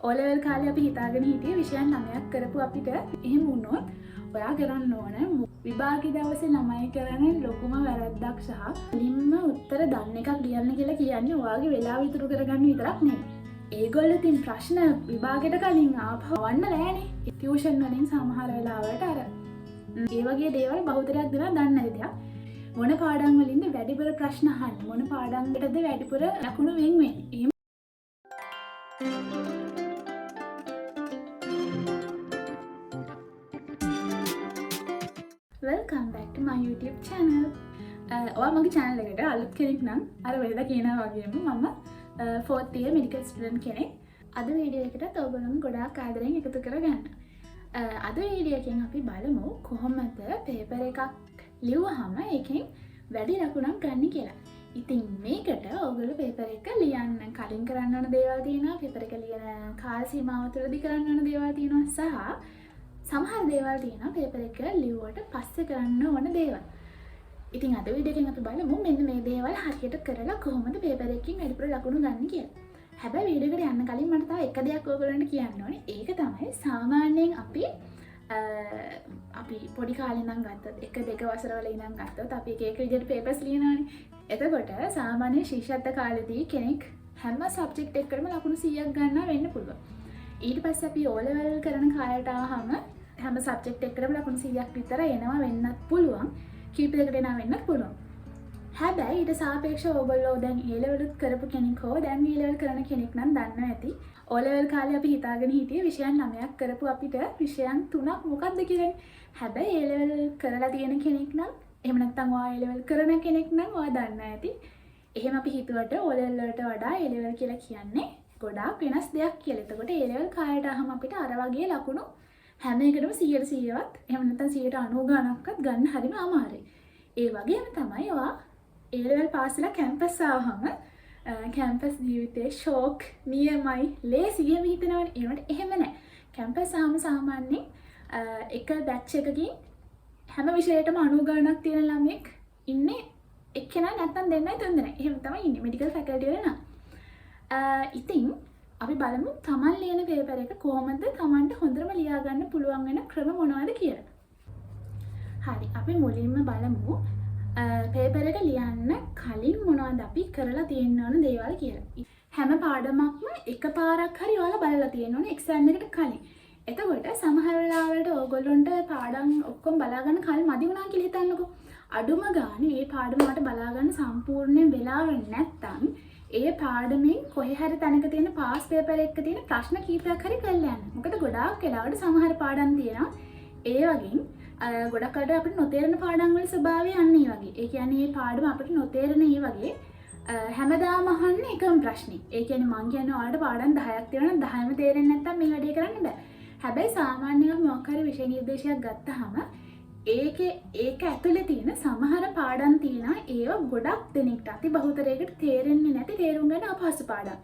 O level කාලේ අපි හිතාගෙන හිටියේ විෂයන් 9ක් කරපු අපිට එහෙම වුණොත් ඔයා කරන්න ඕන විභාගී දවසේ ළමයි කරන ලොකුම වැරද්දක් සහ ලිම්ම උත්තර දන්න එකක් ලියන්න කියලා කියන්නේ ඔයාගේ වෙලාව ඉතුරු කරගන්න විතරක් නෙවෙයි. ඒගොල්ලෝ තින් ප්‍රශ්න විභාගෙට කලින් ආපවන්න බෑනේ. ටියුෂන් වලින් සමහර වෙලාවට අර ඒ වගේ දේවල් බහුතරයක් දෙනා දන්නේ නැති දෙයක්. මොන පාඩම් වලින්ද වැඩිපුර ප්‍රශ්න අහන්නේ? මොන පාඩම්කටද වැඩිපුර ලකුණු වෙන් වෙන්නේ? Welcome back to my YouTube channel. ඔයා මගේ channel එකට අලුත් කෙනෙක් නම් අර වෙලද කියනවා වගේම මම 4th year medical student කෙනෙක්. අද වීඩියෝ එකටත් ඔයගොල්ලෝ ගොඩාක් ආදරෙන් එකතු කරගන්න. අද වීඩියෝ එකෙන් අපි බලමු කොහොමද පේපර් එකක් ලියුවහම එකෙන් වැඩි ලකුණක් ගන්න කියලා. ඉතින් මේකට ඔයගොල්ලෝ පේපර් එක ලියන්න කලින් කරන්න ඕන දේවල් තියෙනවා, පේපර් එක ලියන කාල සීමාව තුළදී කරන්න ඕන දේවල් තියෙනවා සහ සමහර දේවල් තියෙනවා පේපර් එක ලියුවට පස්සේ කරන්න ඕන දේවල්. ඉතින් අද වීඩියෝ එකෙන් අපි බලමු මෙන්න මේ දේවල් හරියට කරලා කොහොමද පේපර් එකකින් වැඩිපුර ලකුණු ගන්න කියලා. හැබැයි වීඩියෝ එකට යන්න කලින් මට තව එක දෙයක් ඔයගොල්ලන්ට කියන්න ඕනේ. ඒක තමයි සාමාන්‍යයෙන් අපි පොඩි කාලේ ඉඳන් ගත්තොත් එක දෙක වසරවල ඉඳන් ගත්තොත් අපි එක එක විදිහට පේපර්ස් ලියනවානේ. එතකොට සාමාන්‍ය ශිෂ්‍යත්ව කාලෙදී කෙනෙක් හැම සබ්ජෙක්ට් එකකටම ලකුණු 100ක් ගන්නවා වෙන්න පුළුවන්. ඊට පස්සේ අපි O level කරන කාලයට ආවම හැම සබ්ජෙක්ට් එකකටම ලකුණු 100ක් විතර එනවා වෙන්නත් පුළුවන්. කීප දෙකට එනවා වෙන්නත් පුළුවන්. හැබැයි ඊට සාපේක්ෂව ඔයගොල්ලෝ දැන් A level කරපු කෙනෙක් හෝ දැන් B level කරන කෙනෙක් නම් දන්නවා ඇති. O level කාලේ අපි හිතාගෙන හිටියේ විෂයන් 9ක් කරපු අපිට විෂයන් 3ක් මොකක්ද කියලා. හැබැයි A level කරලා තියෙන කෙනෙක් නම් එහෙම නැත්නම් ඔයා A level කරන කෙනෙක් නම් ඔයා දන්නවා ඇති. එහෙම අපි හිතුවට O level වලට වඩා A level කියලා කියන්නේ ගොඩාක් වෙනස් දෙයක් කියලා. එතකොට A level කාලයට ආවම අපිට අර වගේ ලකුණු හැම එකටම 100%වත් එහෙම නැත්නම් 90 ගණන්ක්වත් ගන්න හරිම අමාරුයි. ඒ වගේම තමයි ඔයා A level පාස් වෙලා කැම්පස් ආවම කැම්පස් ජීවිතේ ෂෝක් නියමයි ලේසියෙම හිතනවනේ. ඒකට එහෙම නැහැ. කැම්පස් ආවම සාමාන්‍යයෙන් එක බැච් එකකින් හැම විෂයයකටම 90 ගණනක් තියෙන ළමෙක් ඉන්නේ එක්කෙනා නැත්නම් දෙන්නයි තුන් දෙනයි. එහෙම තමයි ඉන්නේ මෙඩිකල් ෆැකල්ටි වල නම්. ඉතින් අපි බලමු තමන් ලියන පේපර් එක කොහොමද තමන්ට හොඳටම ලියා ගන්න පුළුවන් වෙන ක්‍රම මොනවද කියලා. හරි අපි මුලින්ම බලමු පේපර් එක ලියන්න කලින් මොනවද අපි කරලා තියෙන්න ඕන දේවල් කියලා. හැම පාඩමක්ම එකපාරක් හරි ඔයාලා බලලා තියෙන්න ඕනේ එක්සෑම් එකට කලින්. එතකොට සමහර වෙලාවලට ඕගොල්ලොන්ට පාඩම් ඔක්කොම බලා ගන්න කලින් මදි වුණා කියලා හිතන්නකෝ. අඩුම ගානේ මේ පාඩම වලට බලා ගන්න සම්පූර්ණයෙන් වෙලාව නැත්තම් ඒ පාඩමෙන් කොහේ හරි තැනක තියෙන පාස් පේපර් එකක තියෙන ප්‍රශ්න කීපයක් හරි කරලා යන්න. මොකද ගොඩාක් වෙලාවට සමහර පාඩම් තියෙනවා ඒ වගේ ගොඩක් අයට අපිට නොතේරෙන පාඩම් වල ස්වභාවය අන්න ඒ වගේ. ඒ කියන්නේ මේ පාඩම අපිට නොතේරෙන ඒ වගේ හැමදාම අහන්නේ එකම ප්‍රශ්නේ. ඒ කියන්නේ මං කියන්නේ ඔයාලට පාඩම් 10ක් තියෙනවා නම් 10ම තේරෙන්නේ නැත්නම් මේ වැඩේ කරන්න බෑ. හැබැයි සාමාන්‍යයෙන් මොකක් හරි විෂය නිර්දේශයක් ගත්තාම ඒක ඇතුලේ තියෙන සමහර පාඩම් තියෙනවා ඒව ගොඩක් දෙනෙක්ට අති බහුතරයකට තේරෙන්නේ නැති තේරුම් ගන්න අපහසු පාඩම්.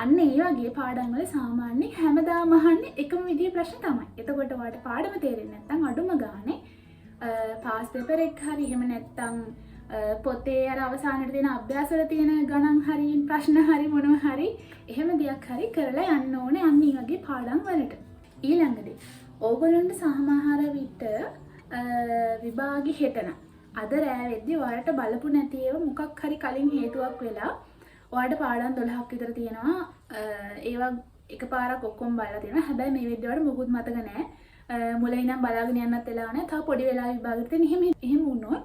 අන්න ඒ වගේ පාඩම් වල සාමාන්‍යයෙන් හැමදාම අහන්නේ එකම විදිහේ ප්‍රශ්න තමයි. එතකොට ඔයාලට පාඩම තේරෙන්නේ නැත්නම් අඩුම ගානේ පාස් පේපර් එක හරි එහෙම නැත්නම් පොතේ අර අවසානයේ තියෙන අභ්‍යාස වල තියෙන ගණන් හරි ප්‍රශ්න හරි මොනවා හරි එහෙම දෙයක් හරි කරලා යන්න ඕනේ අන්න ඒ වගේ පාඩම් වලට. ඊළඟට ඕගොල්ලන්ට සමහර විට විභාගි හෙටන අද රෑ වෙද්දි ඔයාලට බලපු නැති ඒවා මොකක් හරි කලින් හේතුවක් වෙලා ඔයාලට පාඩම් 12ක් විතර තියෙනවා ඒවා එකපාරක් ඔක්කොම බලලා තියෙනවා. හැබැයි මේ වෙද්දි ඔයාලට මොකුත් මතක නැහැ. මුලින් ඉඳන් බලාගෙන යන්නත් වෙලා නැහැ. තව පොඩි වෙලා විභාගෙට තියෙන එහෙම වුණොත්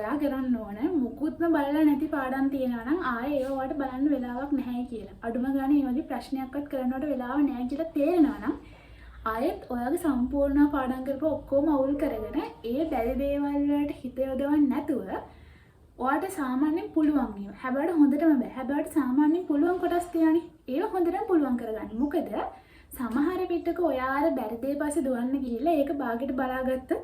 ඔයා කරන්න ඕන මොකුත්ම බලලා නැති පාඩම් තියෙනවා නම් ආයේ ඒවා ඔයාලට බලන්න වෙලාවක් නැහැ කියලා. අඩුම ගානේ මේ වගේ ප්‍රශ්නයක්වත් කරන්නවට වෙලාව නැහැ කියලා තේරෙනවා නම් ආයෙත් ඔයාගේ සම්පූර්ණ පාඩම් කරපුව ඔක්කොම අවුල් කරගෙන ඒ බැරි දේවල් වලට හිත යොදවන්නේ නැතුව ඔයාට සාමාන්‍යයෙන් පුළුවන් ඒවා. හැබැයි හොඳටම බෑ. හැබැයි සාමාන්‍යයෙන් පුළුවන් කොටස් තියෙනනේ. ඒව හොඳටම පුළුවන් කරගන්න. මොකද සමහර විටක ඔයා අර බැරි දේ පස්සේ දුවන්න ගිහිල්ලා ඒක බාගෙට බලාගත්තොත්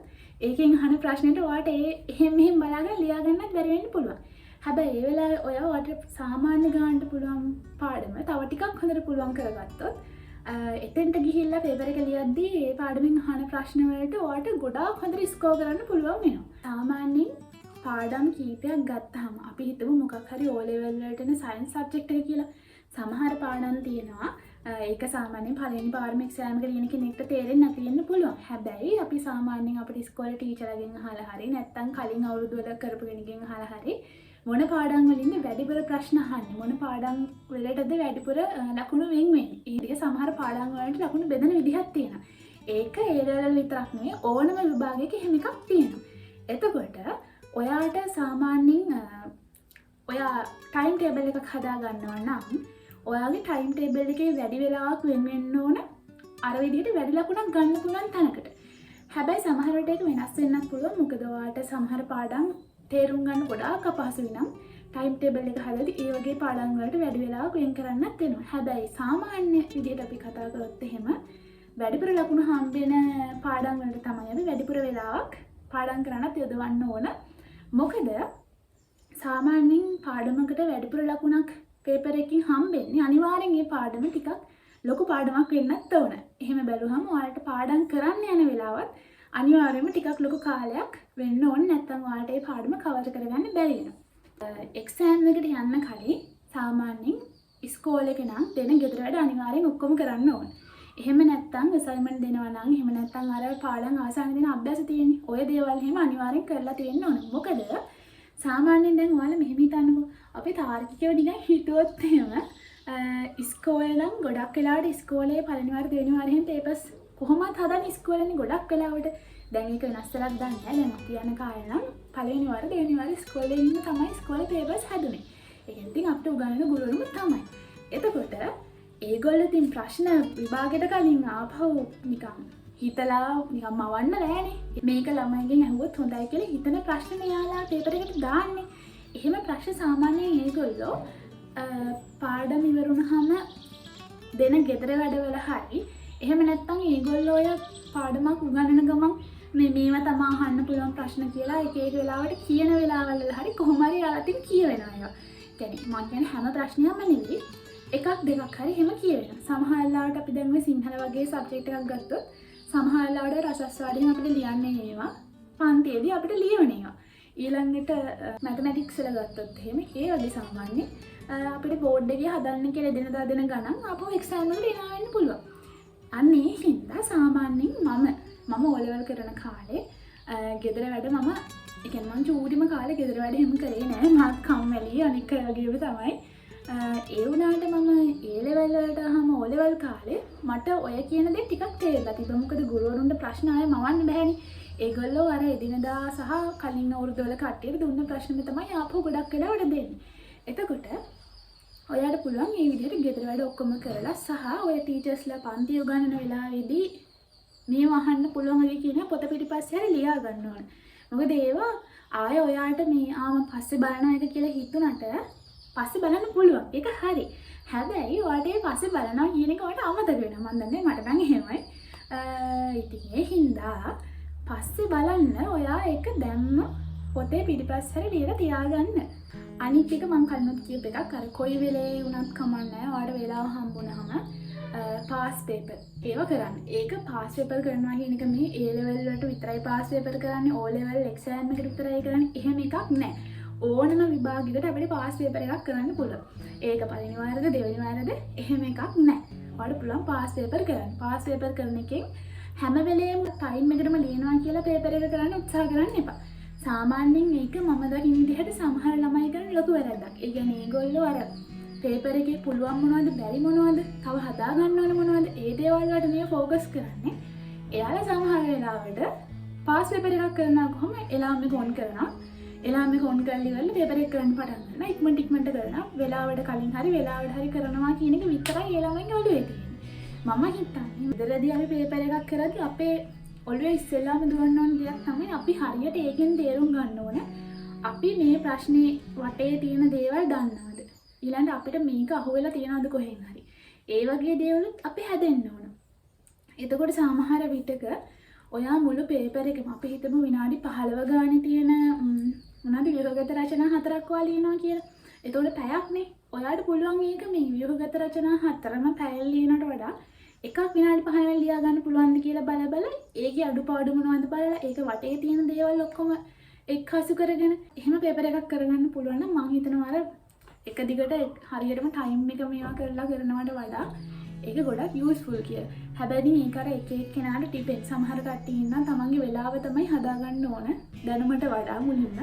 ඒකෙන් අහන ප්‍රශ්නෙට ඔයාට එහෙම බලාගෙන ලියා ගන්නත් බැරි වෙන්න පුළුවන්. හැබැයි ඒ වෙලාවේ ඔයාට සාමාන්‍ය ගන්නට පුළුවන් පාඩම තව ටිකක් හොඳට පුළුවන් කරගත්තොත් එතෙන්ට ගිහිල්ලා පේපර් එක ලියද්දී ඒ පාඩමෙන් අහන ප්‍රශ්න වලට ඔයාට ගොඩාක් හොඳට ස්කෝර් කරන්න පුළුවන් වෙනවා. සාමාන්‍යයෙන් පාඩම් කීපයක් ගත්තාම අපි හිතමු මොකක් හරි O level වලට එන සයන්ස් සබ්ජෙක්ට් එක කියලා. සමහර පාඩම් තියෙනවා ඒක සාමාන්‍යයෙන් පළවෙනි පාරම එක්සෑම් එක ලියන කෙනෙක්ට තේරෙන්නේ නැති වෙන්න පුළුවන්. හැබැයි අපි සාමාන්‍යයෙන් අපේ ඉස්කෝලේ ටීචර්ගෙන් අහලා හරි නැත්නම් කලින් අවුරුදු වල කරපු කෙනෙක්ගෙන් අහලා හරි මොන පාඩම් වලින්ද වැඩිපුර ප්‍රශ්න අහන්නේ? මොන පාඩම් වලටද වැඩිපුර ලකුණු වෙන් වෙන්නේ? ඒ විදිහ සමහර පාඩම් වලට ලකුණු බෙදෙන විදිහක් තියෙනවා. ඒක ඒ ලෙවල් විතරක් නෙවෙයි ඕනම විභාගයක එහෙම එකක් තියෙනවා. එතකොට ඔයාට සාමාන්‍යයෙන් ඔයා ටයිම් ටේබල් එකක් හදා ගන්නවා නම් ඔයාගේ ටයිම් ටේබල් එකේ වැඩි වෙලාවක් වෙන් වෙන්න ඕන අර විදිහට වැඩි ලකුණක් ගන්න පුළුවන් තැනකට. හැබැයි සමහර විට ඒක වෙනස් වෙන්නත් පුළුවන්. මොකද ඔයාට සමහර පාඩම් තේරුම් ගන්න ගොඩාක් අපහසුයි නම් ටයිම් ටේබල් එක හදලා ඒ වගේ පාඩම් වලට වැඩි වෙලාවක් වෙන් කරන්නත් වෙනවා. හැබැයි සාමාන්‍ය විදිහට අපි කතා කරොත් එහෙම වැඩිපුර ලකුණු හම්බෙන පාඩම් වලට තමයි අපි වැඩිපුර වෙලාවක් පාඩම් කරන්නත් යොදවන්න ඕන. මොකද සාමාන්‍යයෙන් පාඩමකට වැඩිපුර ලකුණක් පේපර් එකකින් හම්බෙන්නේ අනිවාර්යෙන් ඒ පාඩම ටිකක් ලොකු පාඩමක් වෙන්නත් ඕන. එහෙම බැලුවම ඔයාලට පාඩම් කරන්න යන වෙලාවත් අනිවාර්යයෙන්ම ටිකක් ලොකු කාලයක් වෙන්න ඕන. නැත්නම් ඔයාලට ඒ පාඩම කවර් කරගන්න බැරි වෙනවා. එක්සෑම් එකට යන්න කලින් සාමාන්‍යයෙන් ඉස්කෝලේ එක නම් දෙන ගෙදර වැඩ අනිවාර්යෙන් ඔක්කොම කරන්න ඕන. එහෙම නැත්නම් අසයින්මන්ට් දෙනවා නම් එහෙම නැත්නම් අර පාඩම් ආසන්න දෙන අභ්‍යාස තියෙන්නේ. ඔය දේවල් එහෙම අනිවාර්යෙන් කරලා තියෙන්න ඕන. මොකද සාමාන්‍යයෙන් දැන් ඔයාලා මෙහෙම හිතන්නකෝ. අපි තාර්කිකව නිකන් හිතුවොත් එහෙම ඉස්කෝලේ නම් ගොඩක් වෙලාවට ඉස්කෝලේ පළවෙනි වාර දෙවෙනි වාර එහෙම පේපර්ස් කොහොමද හදන්නේ ඉස්කෝලේනේ ගොඩක් වෙලාවට. දැන් ඒක වෙනස් වෙලක් දන්නේ නැහැ. දැන් අපි යන කාලේ නම් පළවෙනි වාර දෙවෙනි වාර ඉස්කෝලේ ඉන්න තමයි ඉස්කෝලේ පේපර්ස් හදුනේ. ඒක ඉතින් අපිට උගන්වන ගුරුවරුම තමයි. එතකොට ඒගොල්ලෝ ඉතින් ප්‍රශ්න විභාගෙට කලින් ආපහු නිකන් හිතලා නිකන් මවන්න බෑනේ. මේක ළමයිගෙන් අහුවොත් හොඳයි කියලා හිතන ප්‍රශ්න මෙයාලා පේපර් එකට දාන්නේ. එහෙම ප්‍රශ්න සාමාන්‍යයෙන් ඒගොල්ලෝ පාඩම් ඉවරුනහම දෙන ගෙදර වැඩවල හරි එහෙම නැත්නම් ඒගොල්ලෝ ඔය පාඩමක් උගන්වන ගමන් මේවා තමයි අහන්න පුළුවන් ප්‍රශ්න කියලා එක එක වෙලාවට කියන වෙලාවල් වල හරි කොහොම හරි යාලටින් කියවෙනවා ඒවා. කියන්නේ මම කියන්නේ හැම ප්‍රශ්නයක්ම නෙවෙයි එකක් දෙකක් හරි එහෙම කියවෙනවා. සමහර වෙලාවට අපි දැන් මේ සිංහල වගේ සබ්ජෙක්ට් එකක් ගත්තොත් සමහර වෙලාවට රසස්වාදයෙන් අපිට ලියන්නේ ඒවා පන්තියේදී අපිට ලියවන ඒවා. ඊළඟට මැතමැටික්ස් වල ගත්තොත් එහෙම ඒ වගේ සාමාන්‍ය අපිට බෝඩ් එකේ හදන්න කියලා එදිනදා දෙන ගණන් අපෝ එක්සෑම් වලට එනවා වෙන්න පුළුවන්. අන්න ඒ හින්දා සාමාන්‍යයෙන් මම O level කරන කාලේ ගෙදර වැඩ මම ඒ කියන්නේ මම චූටිම කාලේ ගෙදර වැඩ එහෙම කරේ නෑ. මාත් කම්මැලි අනික වගේම තමයි. ඒ වුණාට මම A level වලට ආවම O level කාලේ මට ඔය කියන දේ ටිකක් තේරෙලා තිබ්බා. මොකද ගුරුවරුන්ට ප්‍රශ්න ආයෙ මවන්න බෑනේ. ඒගොල්ලෝ අර එදිනදා සහ කලින් අවුරුදු වල කට්ටියට දුන්න ප්‍රශ්න තමයි ආපහු ගොඩක් වෙලාවට දෙන්නේ. එතකොට ඔයාට පුළුවන් මේ විදිහට ගෙදර වැඩ ඔක්කොම කරලා සහ ඔය ටීචර්ස්ලා පන්ති උගන්වන වෙලාවේදී මේව අහන්න පුළුවන් වගේ කියන පොත පිටිපස්සේ හරි ලියා ගන්න ඕන. මොකද ඒවා ආයෙ ඔයාට මේ ආම පස්සේ බලන එක කියලා හිතුණට පස්සේ බලන්න පුළුවන්. ඒක හරි. හැබැයි ඔයාට ඒ පස්සේ බලනවා කියන එක ඔයාට අමතක වෙනවා. මම දන්නේ මට නම් එහෙමයි. ඉතින් ඒ හින්දා පස්සේ බලන්න ඔයා ඒක දැම්ම පොතේ පිටිපස්ස හරි ලියලා තියාගන්න. අනිත් එක මම කලිනුත් කියප එකක් අර කොයි වෙලේ වුණත් කමන්නේ ඔයාට වෙලාව හම්බුනහම පාස් පේපර් ඒව කරන්න. ඒක පාස් පේපර් කරනවා කියන එක මේ A level වලට විතරයි පාස් පේපර් කරන්නේ O level එක්සෑම් එකට විතරයි කරන්නේ. එහෙම එකක් නැහැ. ඕනම විභාගයකට අපිට පාස් පේපර් එකක් කරන්න පුළුවන්. ඒක පළවෙනි වාරද දෙවෙනි වාරද එහෙම එකක් නැහැ. ඔයාලට පුළුවන් පාස් පේපර් කරන්න. පාස් පේපර් කරන එකෙන් හැම වෙලේම ටයිම් එකටම ලියනවා කියලා පේපර් එක කරන්න උත්සාහ කරන්න එපා. සාමාන්‍යයෙන් මේක මම දකින විදිහට සමහර ළමයි කරන ලොකු වැරද්දක්. ඒ කියන්නේ ඒගොල්ලෝ අර පේපර් එකේ පුළුවන් මොනවද බැරි මොනවද තව හදා ගන්න ඕන මොනවද ඒ දේවල් වලට මේ ફોකස් කරන්නේ. එයාලා සමහර වෙලාවට පාස් පේපර් එකක් කරනවා කොහොම එලාම් එක ඔන් කරනවා. එලාම් එක ඔන් කරලා ඉවරලා පේපර් එක කරන්න පටන් ගන්නවා. ඉක්මනට කරනවා. වෙලාවට කලින් හරි වෙලාවට හරි කරනවා කියන එක විතරයි ඒ ළමයින්ගේ ඔළුවේ තියෙන්නේ. මම හිතන්නේ ඉදරදී අපි පේපර් එකක් කරද්දී අපේ ඔළුවේ ඉස්සෙල්ලාම දුවන්න ඕන දෙයක් තමයි අපි හරියට ඒකෙන් තේරුම් ගන්න ඕන අපි මේ ප්‍රශ්නේ වටේ තියෙන දේවල් දන්නවද ඊළඟට අපිට මේක අහුවෙලා තියෙනවද කොහෙන් හරි ඒ වගේ දේවලුත් අපි හැදෙන්න ඕන. එතකොට සමහර විටක ඔයා මුළු පේපර් එකම අපි හිතමු විනාඩි 15 ගානේ තියෙන මොනවද ව්‍යුහගත රචනා 4ක් වා ලියනවා කියලා. එතකොට පැයක්නේ. ඔයාට පුළුවන් මේක මේ ව්‍යුහගත රචනා 4ම පැය ලියනට වඩා එකක් විනාඩි 5ක් ලියා ගන්න පුළුවන්ද කියලා බල ඒකේ අඩුපාඩු මොනවද බලලා ඒක වටේ තියෙන දේවල් ඔක්කොම එක්හසු කරගෙන එහෙම පේපර් එකක් කරගන්න පුළුවන් නම් මම හිතනවා අර එක දිගට හරියටම ටයිම් එක මේවා කරලා කරනවට වඩා ඒක ගොඩක් යූස්ෆුල් කියලා. හැබැයි මේක අර එක එක්කෙනාට ටිපෙන් සමහර කට්ටිය ඉන්නවා තමන්ගේ වෙලාව තමයි හදාගන්න ඕන දැනුමට වඩා මුලින්ම.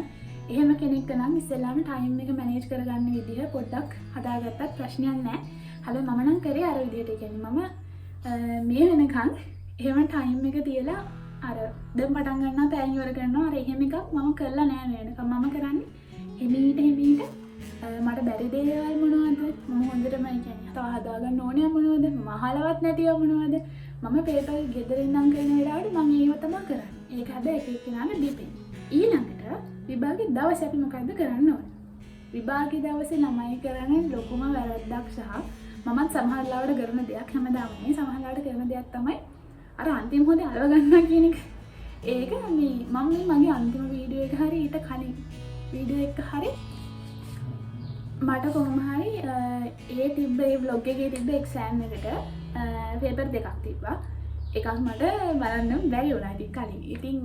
එහෙම කෙනෙක් නම් ඉස්සෙල්ලාම ටයිම් එක මැනේජ් කරගන්න විදිහ පොඩ්ඩක් හදාගත්තත් ප්‍රශ්නයක් නැහැ. හැබැයි මම නම් කරේ අර විදිහට. ඒ කියන්නේ මම මේ වෙනකන් එහෙම ටයිම් එක තියලා අර දැන් පටන් ගන්නවා පෑන් ඉවර කරනවා අර එහෙම එකක් මම කරලා නැහැ මේ වෙනකන්. මම කරන්නේ හිමීට මට බැරි දේවල් මොනවද මම හොඳටම කියන්නේ තව හදාගන්න ඕනේ මොනවද මම අහලවත් නැතිව මොනවද මම පේපර් ගෙදර ඉඳන් කරන වෙලාවට මම ඒව තමයි කරන්නේ. ඒක හැබැයි එක එක්කෙනාට ඩිපෙන්ඩ්. ඊළඟට විභාගේ දවසේ අපි මොකද්ද කරන්න ඕනේ? විභාගේ දවසේ ළමයි කරන්නේ ලොකුම වැරද්දක් සහ මමත් සමහර ලාවට කරන දෙයක් හැමදාම නේ සමහර ලාවට කරන දෙයක් තමයි අර අන්තිම මොහොතේ අලව ගන්නවා කියන එක. ඒක මම මගේ අන්තිම වීඩියෝ එක හරි ඊට කලින් වීඩියෝ එක හරි මට කොහොම හරි ඒ තිබ්බ ඒ බ්ලොග් එකේ තිබ්බ එක්සෑම් එකට පේපර් දෙකක් තිබ්බා. එකක් මට බලන්න බැරි වුණා ඉතින් කලින්. ඉතින්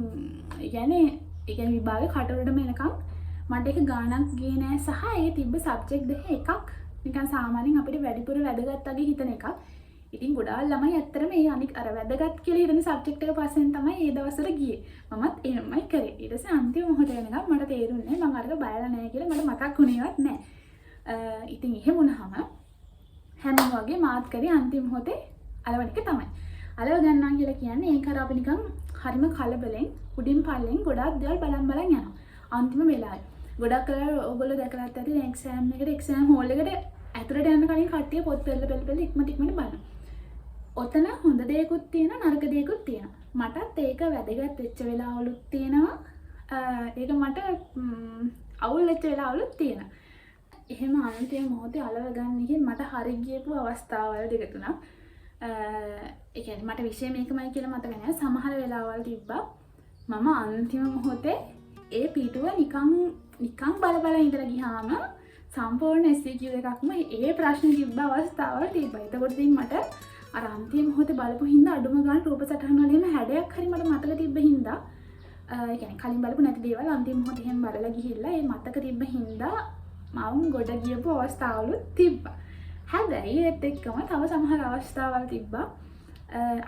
ඒ කියන්නේ විභාගේ කටවලටම එනකම් මට ඒක ගාණක් ගියේ නෑ සහ ඒ තිබ්බ සබ්ජෙක්ට් දෙක එකක් නිකන් සාමාන්‍යයෙන් අපිට වැඩිපුර වැදගත් වගේ හිතන එකක්. ඉතින් ගොඩාක් ළමයි ඇත්තටම මේ අනික් අර වැදගත් කියලා හිතන සබ්ජෙක්ට් එක පස්සෙන් තමයි ඒ දවස්වල ගියේ. මමත් එහෙමයි කරේ. ඊට පස්සේ අන්තිම මොහොත වෙනකම් මට තේරුන්නේ මම අරක බයලා නෑ කියලා මට මතක් වුණේවත් නෑ. ඉතින් එහෙම වුණාම හැමෝම වගේ මාත් කරේ අන්තිම මොහොතේ අලවන එක තමයි. අලව ගන්නවා කියලා කියන්නේ ඒක අර අපි නිකන් හරිම කලබලෙන් උඩින් පල්ලෙන් ගොඩාක් දේවල් බලන් යනවා. අන්තිම වෙලාවේ. ගොඩක් කරලා ඔයගොල්ලෝ දැකලාත් ඇති දැන් එක්සෑම් එකට එක්සෑම් හෝල් එකට ඇතුළට යන්න කලින් කට්ටිය පොත් පෙළ ඉක්මනට බලනවා. ඔතන හොඳ දේකුත් තියෙනවා නරක දේකුත් තියෙනවා. මටත් ඒක වැදගත් වෙච්ච වෙලාවලුත් තියෙනවා. ඒක මට අවුල් වෙච්ච වෙලාවලුත් තියෙනවා. එහෙම අන්තිම මොහොතේ අලව ගන්න එකෙන් මට හරි ගියපු අවස්ථාවල් දෙක තුනක්. ඒ කියන්නේ මට විෂය මේකමයි කියලා මතක නැහැ. සමහර වෙලාවල් තිබ්බා මම අන්තිම මොහොතේ ඒ පිටුව නිකන් බල ඉඳලා ගියාම සම්පූර්ණ SQ එකක්ම ඒ ප්‍රශ්න තිබ්බ අවස්ථාවල් තිබ්බා. එතකොට ඉතින් මට අර අන්තිම මොහොතේ බලපු හින්දා අඩුම ගන්න රූප සටහන් වල එහෙම හැඩයක් හරි මට මතක තිබ්බ හින්දා ඒ කියන්නේ කලින් බලපු නැති දේවල් අන්තිම මොහොතේ එහෙම බලලා ගිහිල්ලා ඒ මතක තිබ්බ හින්දා මම ගොඩ ගියපු අවස්ථාවලුත් තිබ්බා. හැබැයි ඒත් එක්කම තව සමහර අවස්ථාවල් තිබ්බා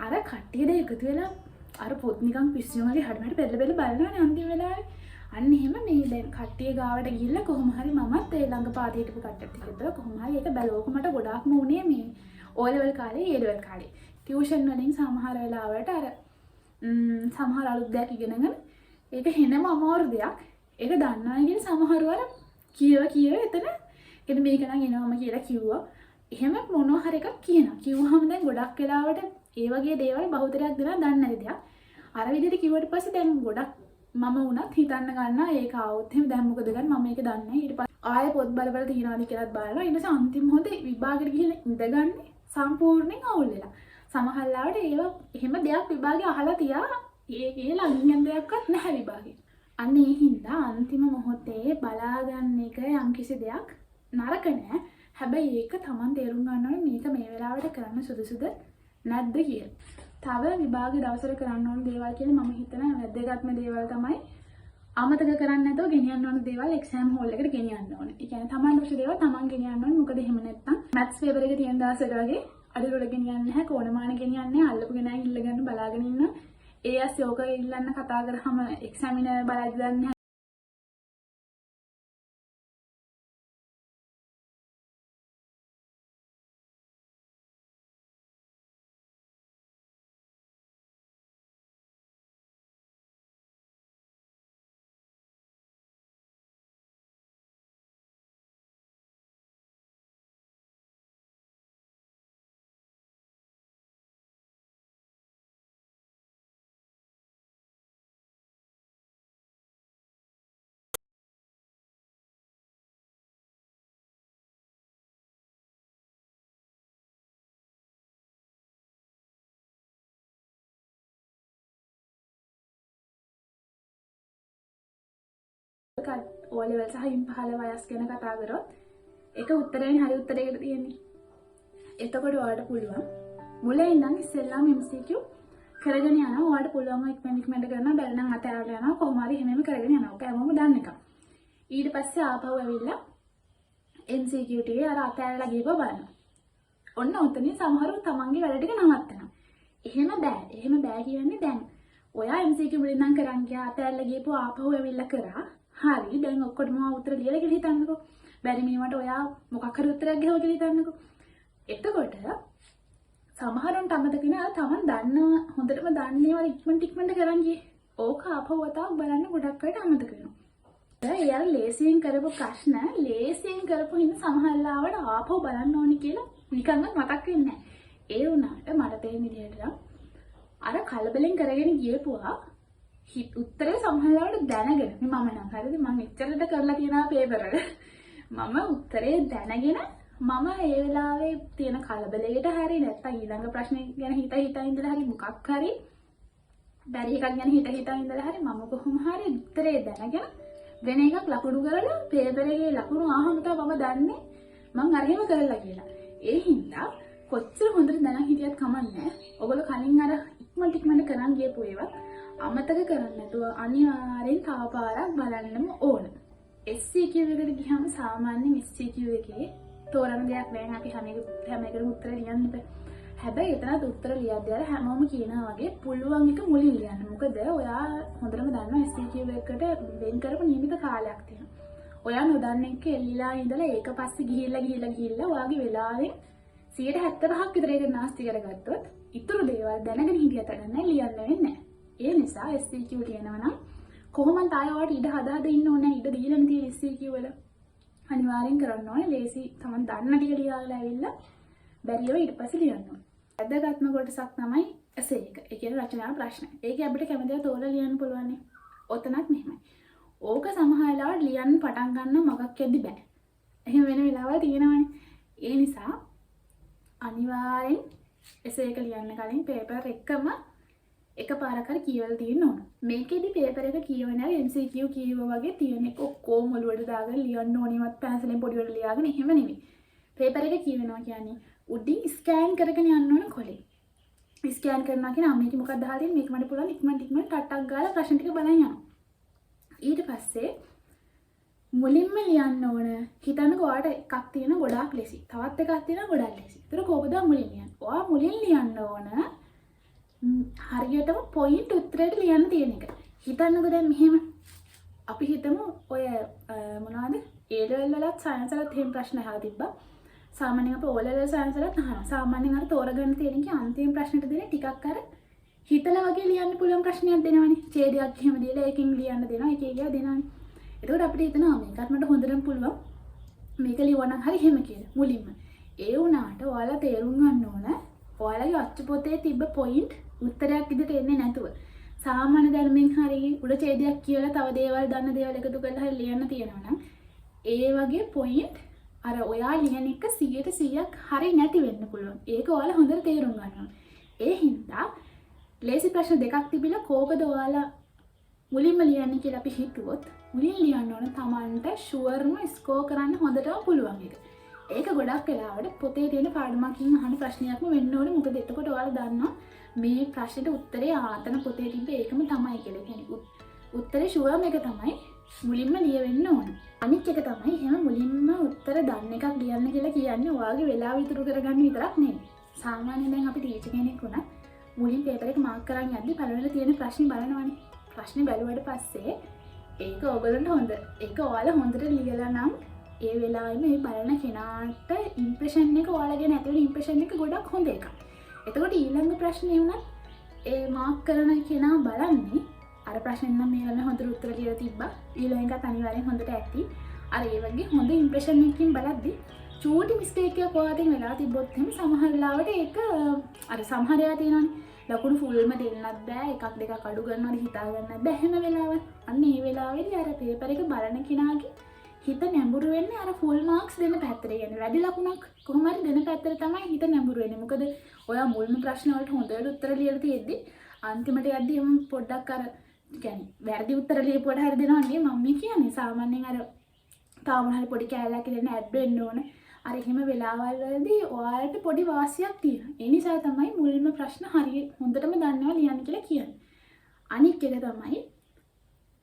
අර කට්ටියද එකතු වෙලා අර පොත් නිකන් පිස්සුම වගේ හැඩමැට පෙළ බලනවානේ අන්තිම වෙලාවේ. අන්න එහෙම මේ දැන් කට්ටිය ගාවට ගිහිල්ලා කොහොම හරි මමත් ඒ ළඟ පාතේ හිටපු කට්ටියත් එක්ක කොහොම හරි ඒක බැලුවක මට ගොඩාක්ම උනේ මේ O level කාලේ A level කාලේ. ටියුෂන් වලින් සමහර වෙලාවට අර සමහර අලුත් දෙයක් ඉගෙනගෙන ඒක හෙනම අමාරු දෙයක්. ඒක දන්නවා කියන සමහරව අර කියව එතන එතන මේක නම් එනවම කියලා කිව්වා. එහෙම මොනවා හරි එකක් කියනවා. කිව්වහම දැන් ගොඩක් වෙලාවට ඒ වගේ දේවල් බහුතරයක් දෙනා දන්නේ නැති දෙයක්. අර විදිහට කිව්වට පස්සේ දැන් ගොඩක් මම වුණත් හිතන්න ගන්නවා ඒක ආවොත් එහෙම දැන් මොකද ගන්න මම මේක දන්නේ නැහැ. ඊට පස්සේ ආයෙ පොත් බල තියනවාද කියලාත් බලනවා. ඊට පස්සේ අන්තිම මොහොතේ විභාගෙට ගිහිල්ලා ඉඳගන්නේ සම්පූර්ණයෙන් අවුල් වෙලා. සමහර ලාවට ඒව එහෙම දෙයක් විභාගේ අහලා තියා ඒ ළඟින් යන දෙයක්වත් නැහැ විභාගේ. අන්න ඒ හින්දා අන්තිම මොහොතේ බලාගන්න එක යම්කිසි දෙයක් නරක නෑ. හැබැයි ඒක Taman තේරුම් ගන්න ඕනේ මේක මේ වෙලාවට කරන්න සුදුසුද නැද්ද කියලා. තව විභාග දවසට කරන්න ඕන දේවල් කියලා මම හිතන වැදගත්ම දේවල් තමයි අමතක කරන්නේ නැතුව ගෙනියන්න ඕන දේවල් එක්සෑම් හෝල් එකට ගෙනියන්න ඕනේ. ඒ කියන්නේ Taman අවශ්‍ය දේවල් Taman ගෙනියන්න ඕනේ. මොකද එහෙම නැත්නම් මැත්ස් පේපර් එක තියෙන දවසට වගේ අඩුවල ගෙනියන්නේ නැහැ, කෝණමාන ගෙනියන්නේ නැහැ, අල්ලපු ගෙනයි ඉල්ල ගන්න බලාගෙන ඉන්න. ඒ ඇස්සේ ඕක ඉල්ලන්න කතා කරාම එක්සැමිනර් බලද්දි දන්නේ O level සහ ඉන් පහළ වයස් ගැන කතා කරොත් ඒක උත්තරයෙන් හරි උත්තරයකට තියෙන්නේ. එතකොට ඔයාලට පුළුවන් මුලින් ඉඳන් ඉස්සෙල්ලාම MCQ කරගෙන යනවා. ඔයාලට පුළුවන් ඉක්මනට කරනවා. බැරි නම් අතෑරලා යනවා. කොහොම හරි හැමෙම කරගෙන යනවා. ඔක හැමෝම දන්න එක. ඊට පස්සේ ආපහු ඇවිල්ලා MCQ ටිකේ අර අතෑරලා ගිහව බලනවා. ඔන්න ඔතනින් සමහරව තමන්ගේ වැඩ ටික නවත්තනවා. එහෙම බෑ. එහෙම බෑ කියන්නේ දැන් ඔයා MCQ වලින් නම් කරන් ගියා අතැල්ල ගිහපු ආපහු ඇවිල්ලා කරා. හරි දැන් ඔක්කොටම උත්තර ලියලා කියලා හිතන්නකෝ. බැරි මිනිවට ඔයා මොකක් හරි උත්තරයක් ගහුවා කියලා හිතන්නකෝ. එතකොට සමහරුන්ට අමතක වෙනවා තමන් දන්නවා හොඳටම දන්නේ වල ඉක්මනට කරන් ගියේ. ඕක ආපහු වතාවක් බලන්න ගොඩක් අයට අමතක වෙනවා. එයාලා ලේසියෙන් කරපු ප්‍රශ්න ලේසියෙන් කරපු හින්දා සමහරවිට ආපහු බලන්න ඕනේ කියලා නිකන්වත් මතක් වෙන්නේ නැහැ. ඒ වුණාට මට තේරෙන විදිහට අර කලබලෙන් කරගෙන ගියපුවා උත්තරේ සමහරවිට දැනගෙන මම නම් හරිද මම එච්චරට කරලා තියනා පේපර් වල මම උත්තරේ දැනගෙන මම ඒ වෙලාවේ තියෙන කලබලයට හරි නැත්තම් ඊළඟ ප්‍රශ්නේ ගැන හිතා ඉඳලා හරි මොකක් හරි බැරි එකක් ගැන හිතා ඉඳලා හරි මම කොහොම හරි උත්තරේ දැනගෙන වෙන එකක් ලකුණු කරලා පේපර් එකේ ලකුණු ආවම තමයි මම දන්නේ මම අර එහෙම කරලා කියලා. ඒ හින්දා කොච්චර හොඳට දැනන් හිටියත් කමන්නේ. ඔයගොල්ලෝ කලින් අර ඉක්මනට කරන් ගියපු ඒවා අමතක කරන්නේ නැතුව අනිවාර්යෙන් තව පාරක් බලන්නම ඕන. SCQ එකට ගියාම සාමාන්‍යයෙන් SCQ එකේ තෝරන දෙයක් නැහැ. අපි හැම එකකටම උත්තර ලියන්න බෑ. හැබැයි එතනත් උත්තර ලියද්දී අර හැමෝම කියනවා වගේ පුළුවන් එක මුලින් ලියන්න. මොකද ඔයා හොඳටම දන්නවා SCQ එකට වෙන් කරපු නියමිත කාලයක් තියෙනවා. ඔයා නොදන්න එක එල්ලිලා ඉඳලා ඒක පස්සේ ගිහිල්ලා ඔයාගේ වෙලාවෙන් 75ක් විතර ඒක නාස්ති කරගත්තොත් ඉතුරු දේවල් දැනගෙන හිටියට ගන්න ලියන්න වෙන්නේ නැහැ. ඒ නිසා SCQ කියනවා නම් කොහොමද ආයෙ ඔයාලට ඉඩ හදාද ඉන්න ඕනේ ඉඩ දීලා තියෙන SCQ වල අනිවාර්යෙන් කරන්න ඕනේ. ලේසි තමන් දන්න ටික ලියාලා ඇවිල්ලා බැරියව ඊට පස්සේ ලියන්න ඕනේ. වැදගත්ම කොටසක් තමයි essay එක. ඒ කියන්නේ රචනා ප්‍රශ්න. ඒක අපිට කැමතිව තෝරලා ලියන්න පුළුවන් නේ. ඔතනත් මෙහෙමයි. ඕක සමහර වෙලාවට ලියන්න පටන් ගන්න මගක් යද්දි බෑ. එහෙම වෙන වෙලාවල් තියෙනවානේ. ඒ නිසා අනිවාර්යෙන් essay එක ලියන්න කලින් පේපර් එකම එකපාරක් හරි කියවලා තියෙන්න ඕන. මේකෙදි පේපර් එක කියවන්නේ MCQ කියවුවා වගේ තියෙන එක ඔක්කොම ඔලුවට දාගෙන ලියන්න ඕනිවත් පැන්සලෙන් පොඩි වල ලියාගෙන එහෙම නෙමෙයි. පේපර් එක කියවනවා කියන්නේ උඩින් ස්කෑන් කරගෙන යන්න ඕන කොලේ. ස්කෑන් කරනවා කියන්නේ මේක මොකක්ද දාලා තියෙන්නේ මේක මට පුළුවන් ඉක්මනට ටට්ටක් ගාලා ප්‍රශ්න ටික බලන් යනවා. ඊට පස්සේ මුලින්ම ලියන්න ඕන හිතන්නකෝ ඔයාලට එකක් තියෙන ගොඩාක් ලේසි. තවත් එකක් තියෙන ගොඩාක් ලේසි. ඒතර කොහොමද මුලින් ලියන්නේ? ඔයා මුලින් ලියන්න ඕන හරියටම පොයින්ට් උත්තරයට ලියන්න තියෙන එක. හිතන්නකෝ දැන් මෙහෙම අපි හිතමු ඔය මොනවද? A level වලත් සයන්ස් වලත් එහෙම ප්‍රශ්න අහලා තිබ්බා. සාමාන්‍යයෙන් අපි O level සයන්ස් වලත් අහනවා. සාමාන්‍යයෙන් අර තෝරගන්න තියෙන එකේ අන්තිම ප්‍රශ්නෙට දෙන ටිකක් අර හිතලා වගේ ලියන්න පුළුවන් ප්‍රශ්නයක් දෙනවනේ. ඡේදයක් එහෙම දීලා ඒකෙන් ලියන්න දෙනවා. එක එක දෙනවනේ. එතකොට අපිට හිතනවා මේකත් මට හොඳටම පුළුවන්. මේක ලියවනම් හරි එහෙම කියලා. මුලින්ම. ඒ වුණාට ඔයාලා තේරුම් ගන්න ඕන ඔයාලගේ අච්චු පොතේ තිබ්බ පොයින්ට් උත්තරයක් විදිහට එන්නේ නැතුව. සාමාන්‍ය ධර්මයෙන් හරි උඩ ඡේදයක් කියලා තව දේවල් දන්න දේවල් එකතු කරලා හරි ලියන්න තියෙනවා නම් ඒ වගේ පොයින්ට් අර ඔයා ලියන එක 100%ක් හරි නැති වෙන්න පුළුවන්. ඒක ඔයාලා හොඳට තේරුම් ගන්න ඕන. ඒ හින්දා ලේසි ප්‍රශ්න දෙකක් තිබිලා කෝකද ඔයාලා මුලින්ම ලියන්නේ කියලා අපි හිතුවොත් මුලින් ලියන්න ඕන තමන්ට ෂුවර්ම ස්කෝර් කරන්න හොඳටම පුළුවන් එක. ඒක ගොඩක් වෙලාවට පොතේ තියෙන පාඩමකින් අහන ප්‍රශ්නයක්ම වෙන්න ඕනේ. මොකද එතකොට ඔයාලා දන්නවා මේ ප්‍රශ්නෙට උත්තරේ ආතන පොතේ තිබ්බ ඒකම තමයි කියලා. කියන්නේ උත්තරේ ෂුවර්ම එක තමයි මුලින්ම ලියවෙන්න ඕන. අනිත් එක තමයි එහෙම මුලින්ම උත්තර දන්න එකක් ලියන්න කියලා කියන්නේ ඔයාගේ වෙලාව ඉතුරු කරගන්න විතරක් නෙමෙයි. සාමාන්‍යයෙන් දැන් අපි ටීචර් කෙනෙක් වුණා මුලින් පේපර් එක මාක් කරන් යද්දි පළවෙනි තියෙන ප්‍රශ්නේ බලනවානේ. ප්‍රශ්නේ බැලුවට පස්සේ ඒක ඔයගලන්ට හොඳ. ඒක ඔයාලා හොඳට ලියලා නම් ඒ වෙලාවෙම මේ බලන කෙනාට ඉම්ප්‍රෙෂන් එක ඔයාලා ගැන ඇති වෙන ඉම්ප්‍රෙෂන් එක ගොඩක් හොඳ එකක්. එතකොට ඊළඟ ප්‍රශ්නේ වුණත් ඒ මාක් කරන කෙනා බලන්නේ අර ප්‍රශ්නෙන් නම් මේ වල හොඳට උත්තර කියලා තිබ්බා. ඊළඟ එකත් අනිවාර්යෙන් හොඳට ඇති. අර ඒ වගේ හොඳ ඉම්ප්‍රෙෂන් එකකින් බලද්දි චූටි මිස්ටේක් එකක් ඔයාගෙන් වෙලා තිබ්බොත් එහෙම සමහර වෙලාවට ඒක අර සමහර ඒවා තියෙනවානේ. ලකුණු ෆුල්ම දෙන්නත් බෑ. එකක් දෙකක් අඩු ගන්නවද හිතා ගන්නත් බෑ. එහෙම වෙලාවත් අන්න ඒ වෙලාවේදී අර පේපර් එක බලන කෙනාගේ හිත නැඹුරු වෙන්නේ අර ෆුල් මාක්ස් දෙන පැත්තට. කියන්නේ වැඩි ලකුණක් කොහොම හරි දෙන පැත්තට තමයි හිත නැඹුරු වෙන්නේ. මොකද ඔයා මුල්ම ප්‍රශ්න වලට හොඳට උත්තර ලියලා තියෙද්දි අන්තිමට යද්දි එම් පොඩ්ඩක් අර කියන්නේ වැරදි උත්තර ලියපුවට හරි දෙනවා නේ මම කියන්නේ. සාමාන්‍යයෙන් අර තාම හරි පොඩි කැලලක් දෙන්න ඇඩ් වෙන්න ඕන. අර එහෙම වෙලාවල් වලදී ඔයාලට පොඩි වාසියක් තියෙනවා. ඒ නිසා තමයි මුලින්ම ප්‍රශ්න හරිය හොඳටම දන්නවා ලියන්න කියලා කියන්නේ. අනිත් එක තමයි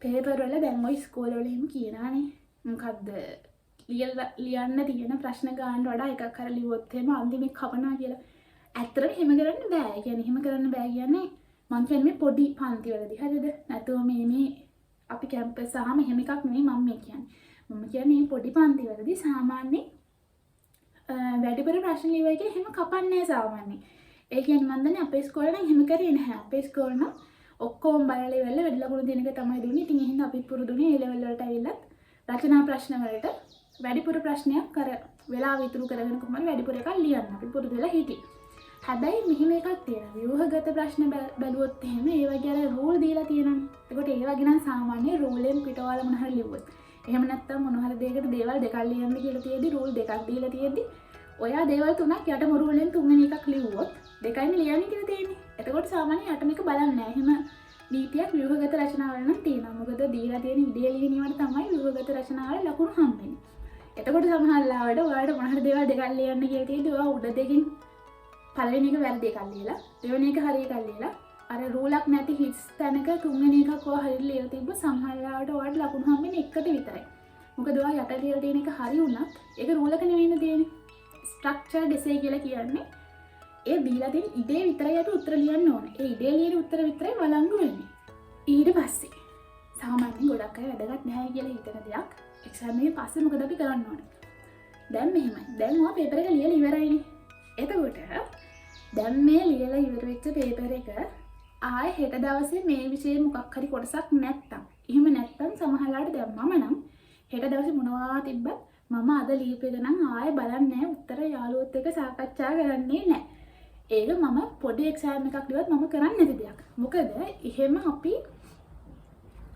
පේපර් වල දැන් ඔය ඉස්කෝල වල එහෙම කියනවානේ. මොකද්ද ලියන්න තියෙන ප්‍රශ්න ගානට වඩා එකක් අර ලිව්වොත් එහෙම අන්තිමේ කපනවා කියලා. ඇත්තටම එහෙම කරන්න බෑ. ඒ කියන්නේ එහෙම කරන්න බෑ කියන්නේ මං කියන්නේ මේ පොඩි පන්තිවලදී හරිද? නැතුව මේ අපි කැම්පස් ආවම එහෙම එකක් නෙමෙයි මම මේ කියන්නේ. මම කියන්නේ මේ පොඩි පන්තිවලදී සාමාන්‍ය වැඩිපුර ප්‍රශ්න ලියුවා කියලා එහෙම කපන්නේ නැහැ සාමාන්‍යයෙන්. ඒ කියන්නේ මම දන්නේ අපේ ඉස්කෝලේ නම් එහෙම කරේ නැහැ. අපේ ඉස්කෝලේ නම් ඔක්කොම බලලා ඉවරලා වැඩි ලකුණු දෙන එක තමයි දුන්නේ. ඉතින් එහෙනම් අපිත් පුරුදුනේ ඒ ලෙවල් වලට ඇවිල්ලා රචනා ප්‍රශ්න වලට වැඩිපුර ප්‍රශ්නයක් කර වෙලාව ඉතුරු කරගෙන කොහොමද වැඩිපුර එකක් ලියන්න අපි පුරුදු වෙලා හිටියේ. හැබැයි මෙහෙම එකක් තියෙනවා. ව්‍යුහගත ප්‍රශ්න බැලුවොත් එහෙම ඒ වගේ අර රූල් දීලා තියෙනවා. ඒකට ඒ වගේ නම් සාමාන්‍ය රූලෙන් පිටවල මොන හරි ලිව්වොත්. එහෙම නැත්නම් මොන හරි දෙයකට දේවල් දෙකක් ලියන්න කියලා තියෙද්දි රූල් දෙකක් දීලා තියෙද්දි ඔයා දේවල් තුනක් යටම රූලෙන් තුන්වෙනි එකක් ලිව්වොත් දෙකයිනේ ලියන්නේ කියලා තියෙන්නේ. එතකොට සාමාන්‍ය යටම එක බලන්නේ නැහැ. එහෙම නීතියක් ව්‍යුහගත රචනාවල නම් තියෙනවා. මොකද දීලා තියෙන ඉඩේ ලියනීමට තමයි ව්‍යුහගත රචනාවල ලකුණු හම්බෙන්නේ. එතකොට සමහර ලාවට ඔයාලට මොන හරි දේවල් දෙකක් ලියන්න කියලා තියෙද්දි ඔයා උඩ දෙකින් පළවෙනි එක වැරදි එකක් ලියලා දෙවෙනි එක හරි එකක් ලියලා අර රූලක් නැති හිට්ස් තැනක තුන්වෙනි එකක් ඔයා හරියට ලියලා තිබ්බ සමහර ලාවට ඔයාලට ලකුණු හම්බෙන්නේ එකට විතරයි. මොකද ඔයා යට ලියලා තියෙන එක හරි වුණත් ඒක රූලක නෙවෙයිනේ තියෙන්නේ. ස්ට්‍රක්චර්ඩ් එසේ කියලා කියන්නේ ඒ දීලා තියෙන ඉඩේ විතරයි අපි උත්තර ලියන්න ඕනේ. ඒ ඉඩේ ලියන උත්තර විතරයි වළංගු වෙන්නේ. ඊට පස්සේ සාමාන්‍යයෙන් ගොඩක් අය වැදගත් නැහැ කියලා හිතන දෙයක් එක්සෑම් එකේ පස්සේ මොකද අපි කරන්න ඕනේ? දැන් මෙහෙමයි. දැන් ඔයා පේපර් එක ලියලා ඉවරයිනේ. එතකොට දැන් මේ ලියලා ඉවර වෙච්ච පේපර් එක ආයෙ හෙට දවසේ මේ විෂයේ මොකක් හරි කොටසක් නැත්තම් එහෙම නැත්තම් සමහරලාට දැන් මම නම් හෙට දවසේ මොනවා තිබ්බත් මම අද ලියපු එක නම් ආයෙ බලන්නේ නැහැ උත්තර යාළුවොත් එක්ක සාකච්ඡා කරන්නේ නැහැ. ඒක මම පොඩි එක්සෑම් එකක් ලියුවත් මම කරන්නේ නැති දෙයක්. මොකද එහෙම අපි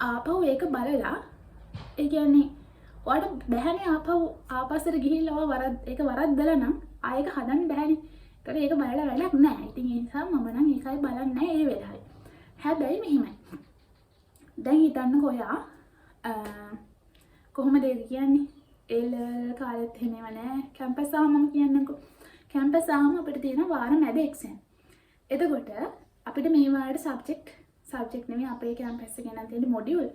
ආපහු ඒක බලලා ඒ කියන්නේ ඔයාලට බැහැනේ ආපස්සට ගිහිල්ලා ඒක වරද්දලා නම් ආයෙක හදන්න බැහැනේ. ඒක බලලා වැඩක් නැහැ. ඉතින් ඒ නිසා මම නම් ඒකයි බලන්නේ නැහැ ඒ වෙලාවේ. හැබැයි මෙහෙමයි. දැන් හිතන්නකෝ ඔයා කොහොමද ඒක කියන්නේ? එල් කාලෙත් එහෙමව නැහැ. කැම්පස් ආවම මම කියන්නම්කෝ. කැම්පස් ආවම අපිට තියෙන වාර මැද එක්සෑම්. එතකොට අපිට මේ වාරේ සබ්ජෙක්ට් නෙමෙයි අපේ කැම්පස් එකේ නම් තියෙන මොඩියුල්.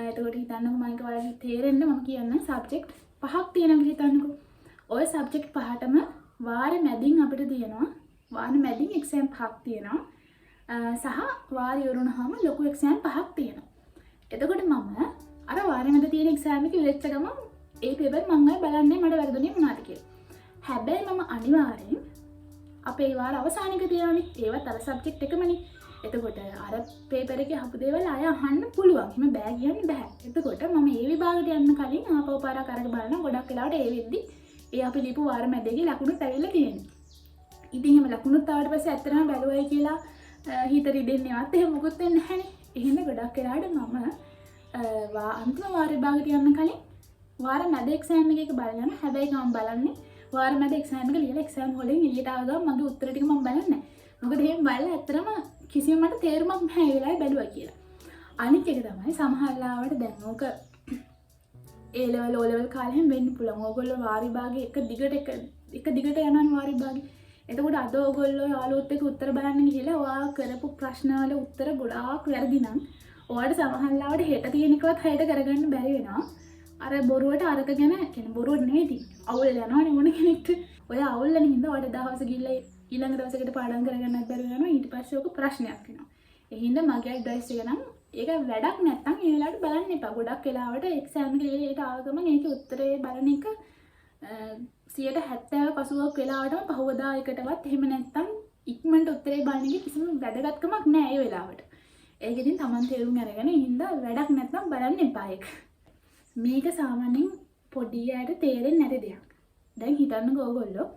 එතකොට හිතන්නකෝ මම ඒක ඔයාලට තේරෙන්න මම කියන්නේ සබ්ජෙක්ට් 5ක් තියෙනවා කියලා හිතන්නකෝ. ওই සබ්ජෙක්ට් 5ටම වාර මැදින් අපිට තියෙනවා වාර මැදින් එක්සෑම් 5ක් තියෙනවා. සහ වාර ඉවරුනහම ලොකු එක්සෑම් 5ක් තියෙනවා. එතකොට මම අර වාර මැද තියෙන එක්සෑම් එක ඉවරෙච්ච ගමන් ඒ පේපර් මම ආයෙ බලන්නේ මට වැරදුනේ මොනවද කියලා. හැබැයි මම අනිවාර්යෙන් අපේ වාර අවසානයක තියනවානේ. ඒවත් අර සබ්ජෙක්ට් එකමනේ. එතකොට අර පේපර් එකේ අහපු දේවල් ආයෙ අහන්න පුළුවන්. එහෙම බෑ කියන්න බෑ. එතකොට මම ඒ විභාගයට යන්න කලින් ආපහු පාරක් අරගෙන බලනවා. ගොඩක් වෙලාවට ඒ වෙද්දි ඒ අපි ලියපු වාර මැදේ ලකුණුත් ඇවිල්ලා තියෙනවා. ඉතින් එහෙම ලකුණුත් ආවට පස්සේ ඇත්තටම බැලුවයි කියලා හිත රිදෙන්නේවත් එහෙම මොකුත් වෙන්නේ නැහැනේ. එහෙනම් ගොඩක් වෙලාවට මම අන්තිම වාර විභාගයට යන්න කලින් වාර මැද එක්සෑම් එකක බලනවා. හැබැයි මම බලන්නේ වාර මැද එක්සෑම් එක ලියලා එක්සෑම් හොලෙන් එළියට ආව ගමන් මගේ උත්තර ටික මම බලන්නේ නැහැ. මොකද එහෙම බලලා ඇත්තටම කිසිම මට තේරුමක් නැහැ ඒ වෙලාවේ බැලුවා කියලා. අනිත් එක තමයි සමහර ලාවට දැන් ඕක ඒ ලෙවල් O ලෙවල් කාලෙම වෙන්න පුළුවන්. ඕගොල්ලෝ වාර විභාගේ එක දිගට යනවා වාර විභාගේ. එතකොට අද ඕගොල්ලෝ යාළුවොත් එක්ක උත්තර බලන්න ගිහලා ඔයා කරපු ප්‍රශ්න වල උත්තර ගොඩාක් වැරදි නම් ඔයාලට සමහර ලාවට හෙට තියෙන එකවත් හයට කරගන්න බැරි වෙනවා. අර බොරුවට අරක ගැන කියන්නේ බොරුවට නෙවෙයි තියෙන්නේ. අවුල් යනවනේ මොන කෙනෙක්ට. ඔය අවුල් වෙන හින්දා ඔයාලට දවස් ගිහලා ඊළඟ දවසකට පාඩම් කරගන්නත් බැරි වෙනවා. ඊට පස්සේ ඔක ප්‍රශ්නයක් වෙනවා. ඒ හින්දා මගේ ඇඩ්වයිස් එක නම් ඒක වැඩක් නැත්තම් ඒ වෙලාවට බලන්න එපා. ගොඩක් වෙලාවට එක්සෑම් එක ලියලා ඊට ආව ගමන් ඒකේ උත්තරේ බලන එක 70%ක් 80ක් වෙලාවටම පහවදා එකටවත් එහෙම නැත්තම් ඉක්මනට උත්තරේ බලන එකේ කිසිම වැදගත්කමක් නැහැ ඒ වෙලාවට. ඒක ඉතින් Taman තේරුම් අරගෙන ඉඳලා වැඩක් නැත්තම් බලන්න එපා ඒක. මේක සාමාන්‍යයෙන් පොඩි අයට තේරෙන්නේ නැති දෙයක්. දැන් හිතන්නකෝ ඕගොල්ලෝ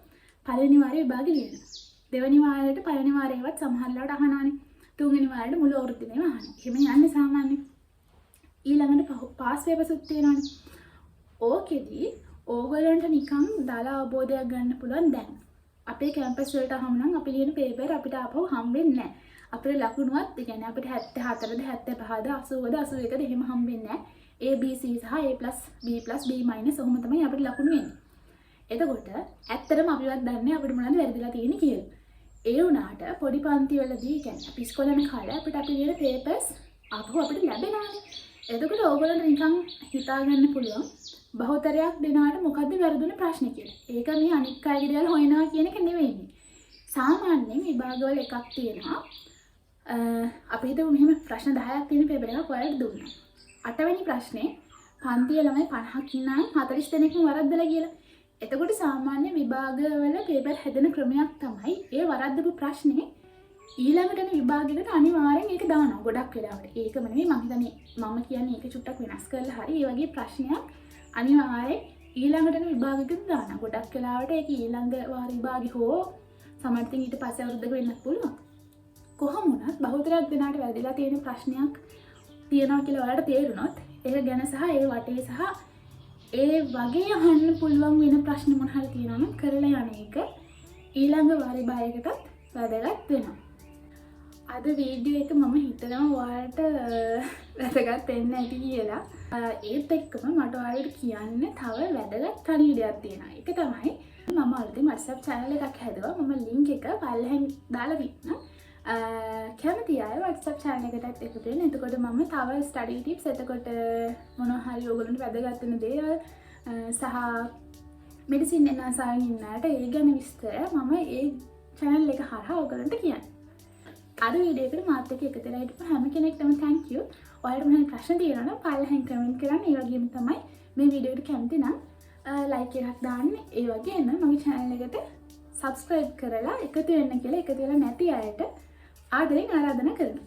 පළවෙනි වාරේ විභාගෙ ලියනවා. දෙවෙනි වාරයට පළවෙනි වාරේවත් සමහර ලාවට අහනවානේ. තුන්වෙනි වාරයට මුළු අවුරුද්දේම අහනවා. එහෙම යන්නේ සාමාන්‍යයෙන්. ඊළඟට පාස් පේපර්ස්ුත් තියෙනවානේ. ඕකෙදි ඕගොල්ලන්ට නිකන් දාලා අවබෝධයක් ගන්න පුළුවන් දැන්. අපේ කැම්පස් වලට අහම නම් අපි ලියන පේපර් අපිට ආපහු හම්බෙන්නේ නැහැ. අපේ ලකුණුවත් ඒ කියන්නේ අපිට 74ද 75ද 80ද 81ද එහෙම හම්බෙන්නේ නැහැ. A B C සහ A+, B+, B- ඔහොම තමයි අපිට ලකුණු එන්නේ. එතකොට ඇත්තටම අපිවත් දන්නේ අපිට මොනවද වැරදිලා තියෙන්නේ කියලා. ඒ වුණාට පොඩි පන්ති වලදී කියන්නේ අපි ඉස්කෝලේ යන කාලේ අපිට ලියන පේපර්ස් ආපහු අපිට ලැබෙනවානේ. එතකොට ඕගොල්ලන්ට නිකන් හිතා ගන්න පුළුවන් බහුතරයක් දෙනාට මොකද්ද වැරදුන ප්‍රශ්නේ කියලා. ඒක මේ අනික් අයගේ දේවල් හොයනවා කියන එක නෙවෙයි. සාමාන්‍යයෙන් විභාගවල එකක් තියෙනවා. අපි හිතමු මෙහෙම ප්‍රශ්න 10ක් තියෙන පේපර් එකක් ඔයාලට දුන්නා. 8 වෙනි ප්‍රශ්නේ පන්තියේ ළමයි 50ක් ඉන්නම් 40 දෙනෙක්ම වරද්දලා කියලා. එතකොට සාමාන්‍ය විභාගවල පේපර් හැදෙන ක්‍රමයක් තමයි ඒ වරද්දපු ප්‍රශ්නේ ඊළඟට යන විභාගෙකට අනිවාර්යෙන් ඒක දානවා ගොඩක් වෙලාවට. ඒකම නෙමෙයි මම හිතන්නේ මම කියන්නේ ඒක චුට්ටක් වෙනස් කරලා හරි ඒ වගේ ප්‍රශ්නයක් අනිවාර්යෙන් ඊළඟට යන විභාගෙකට දානවා. ගොඩක් වෙලාවට ඒක ඊළඟ වාර විභාගෙ හෝ සමහරවිට ඊට පස්සේ අවුරුද්දක වෙන්නත් පුළුවන්. කොහොම වුණත් බහුතරයක් දෙනාට වැරදිලා තියෙන ප්‍රශ්නයක් තියෙනවා කියලා ඔයාලට තේරුණොත් ඒක ගැන සහ ඒ වටේ සහ ඒ වගේ අහන්න පුළුවන් වෙන ප්‍රශ්න මොන හරි තියෙනවා නම් කරලා යන එක ඊළඟ වාර විභාගයකටත් වැදගත් වෙනවා. අද වීඩියෝ එක මම හිතනවා ඔයාලට වැදගත් වෙන්න ඇති කියලා. ඒත් එක්කම මට ඔයාලට කියන්න තව වැදගත් පණිවිඩයක් තියෙනවා. ඒක තමයි මම අලුතින් WhatsApp channel එකක් හැදුවා. මම link එක පල්ලෙහෙන් දාලා තින්නම්. කැමති අය WhatsApp channel එකටත් එකතු වෙන්න. එතකොට මම තව study tips එතකොට මොනවා හරි ඔයගොල්ලන්ට වැදගත් වෙන දේවල් සහ මෙඩිසින් එන අසාගෙන ඉන්නට ඒ ගැන විස්තර මම ඒ channel එක හරහා ඔයගොල්ලන්ට කියන්නම්. අද වීඩියෝ එකට මාත් එක්ක එකතු වෙලා හිටපු හැම කෙනෙක්ටම thank you. ඔයාලට මොන ප්‍රශ්න තියෙනවා නම් පල්ලෙහෙන් comment කරන්න. ඒ වගේම තමයි මේ වීඩියෝ එකට කැමති නම් like එකක් දාන්න. ඒ වගේම මගේ channel එකට subscribe කරලා එකතු වෙන්න කියලා එකතු වෙලා නැති අයට ආදරෙන් ආරාධනා කරනවා.